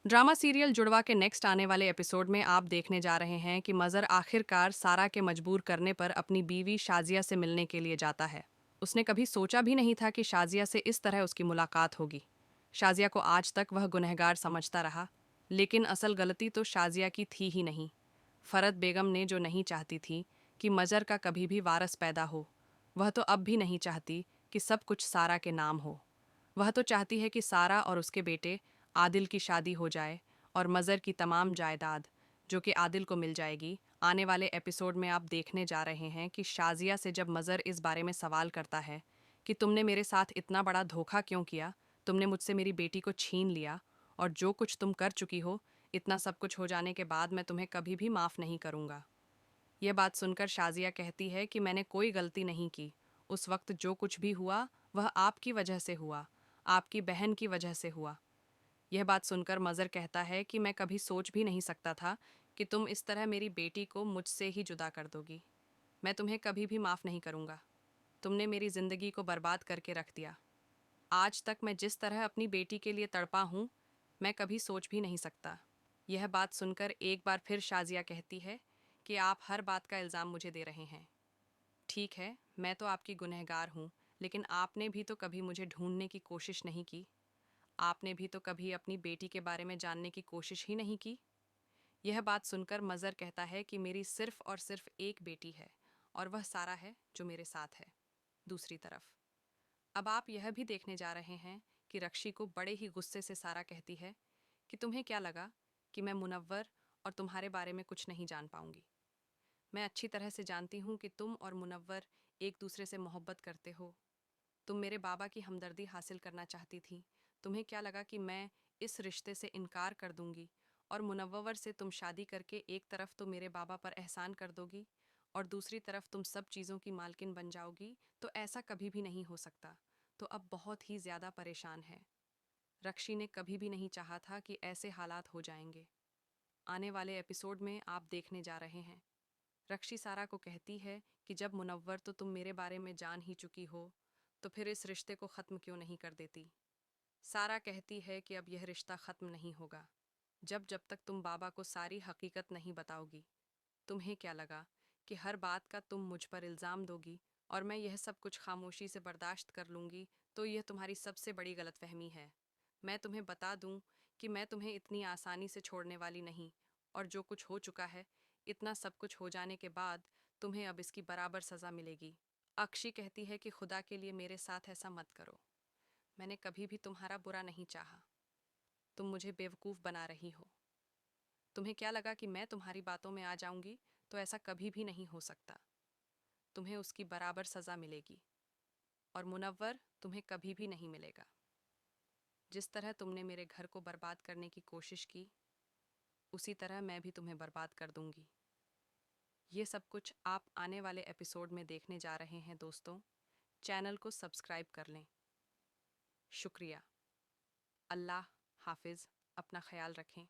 Drama serial जुड़वा के next आने वाले एपिसोड में आप देखने जा रहे हैं कि मज़र आखिरकार सारा के मजबूर करने पर अपनी बीवी शाजिया से मिलने के लिए जाता है। उसने कभी सोचा भी नहीं था कि शाजिया से इस तरह उसकी मुलाकात होगी। शाजिया को आज तक वह गुनहगार समझता रहा, लेकिन असल गलती तो शाजिया की थी ही नहीं। फ़रत बेगम ने जो नहीं चाहती थी कि मज़र का कभी भी वारस पैदा हो, वह तो अब भी नहीं चाहती कि सब कुछ सारा के नाम हो। वह तो चाहती है कि सारा और उसके बेटे आदिल की शादी हो जाए और मज़र की तमाम जायदाद जो कि आदिल को मिल जाएगी। आने वाले एपिसोड में आप देखने जा रहे हैं कि शाजिया से जब मज़र इस बारे में सवाल करता है कि तुमने मेरे साथ इतना बड़ा धोखा क्यों किया, तुमने मुझसे मेरी बेटी को छीन लिया और जो कुछ तुम कर चुकी हो, इतना सब कुछ हो जाने के बाद मैं तुम्हें कभी भी माफ़ नहीं करूँगा। यह बात सुनकर शाजिया कहती है कि मैंने कोई गलती नहीं की। उस वक्त जो कुछ भी हुआ वह आपकी वजह से हुआ, आपकी बहन की वजह से हुआ। यह बात सुनकर मज़र कहता है कि मैं कभी सोच भी नहीं सकता था कि तुम इस तरह मेरी बेटी को मुझसे ही जुदा कर दोगी। मैं तुम्हें कभी भी माफ़ नहीं करूँगा। तुमने मेरी ज़िंदगी को बर्बाद करके रख दिया। आज तक मैं जिस तरह अपनी बेटी के लिए तड़पा हूँ, मैं कभी सोच भी नहीं सकता। यह बात सुनकर एक बार फिर शाजिया कहती है कि आप हर बात का इल्ज़ाम मुझे दे रहे हैं। ठीक है, मैं तो आपकी गुनहगार हूँ, लेकिन आपने भी तो कभी मुझे ढूंढने की कोशिश नहीं की। आपने भी तो कभी अपनी बेटी के बारे में जानने की कोशिश ही नहीं की। यह बात सुनकर मज़र कहता है कि मेरी सिर्फ और सिर्फ एक बेटी है और वह सारा है जो मेरे साथ है। दूसरी तरफ अब आप यह भी देखने जा रहे हैं कि रक्षी को बड़े ही गुस्से से सारा कहती है कि तुम्हें क्या लगा कि मैं मुनव्वर और तुम्हारे बारे में कुछ नहीं जान पाऊंगी। मैं अच्छी तरह से जानती हूँ कि तुम और मुनव्वर एक दूसरे से मोहब्बत करते हो। तुम मेरे बाबा की हमदर्दी हासिल करना चाहती थी। तुम्हें क्या लगा कि मैं इस रिश्ते से इनकार कर दूंगी और मुनव्वर से तुम शादी करके एक तरफ तो मेरे बाबा पर एहसान कर दोगी और दूसरी तरफ तुम सब चीज़ों की मालकिन बन जाओगी। तो ऐसा कभी भी नहीं हो सकता। तो अब बहुत ही ज़्यादा परेशान है। रक्षी ने कभी भी नहीं चाहा था कि ऐसे हालात हो जाएंगे। आने वाले एपिसोड में आप देखने जा रहे हैं। रक्षी सारा को कहती है कि जब मुनव्वर तो तुम मेरे बारे में जान ही चुकी हो, तो फिर इस रिश्ते को ख़त्म क्यों नहीं कर देती। सारा कहती है कि अब यह रिश्ता ख़त्म नहीं होगा जब तक तुम बाबा को सारी हकीकत नहीं बताओगी। तुम्हें क्या लगा कि हर बात का तुम मुझ पर इल्ज़ाम दोगी और मैं यह सब कुछ खामोशी से बर्दाश्त कर लूँगी। तो यह तुम्हारी सबसे बड़ी गलतफहमी है। मैं तुम्हें बता दूँ कि मैं तुम्हें इतनी आसानी से छोड़ने वाली नहीं, और जो कुछ हो चुका है, इतना सब कुछ हो जाने के बाद तुम्हें अब इसकी बराबर सज़ा मिलेगी। अक्षी कहती है कि खुदा के लिए मेरे साथ ऐसा मत करो। मैंने कभी भी तुम्हारा बुरा नहीं चाहा। तुम मुझे बेवकूफ़ बना रही हो। तुम्हें क्या लगा कि मैं तुम्हारी बातों में आ जाऊंगी, तो ऐसा कभी भी नहीं हो सकता। तुम्हें उसकी बराबर सज़ा मिलेगी और मुनव्वर तुम्हें कभी भी नहीं मिलेगा। जिस तरह तुमने मेरे घर को बर्बाद करने की कोशिश की, उसी तरह मैं भी तुम्हें बर्बाद कर दूंगी। ये सब कुछ आप आने वाले एपिसोड में देखने जा रहे हैं दोस्तों। चैनल को सब्सक्राइब कर लें। शुक्रिया। अल्लाह हाफिज़। अपना ख्याल रखें।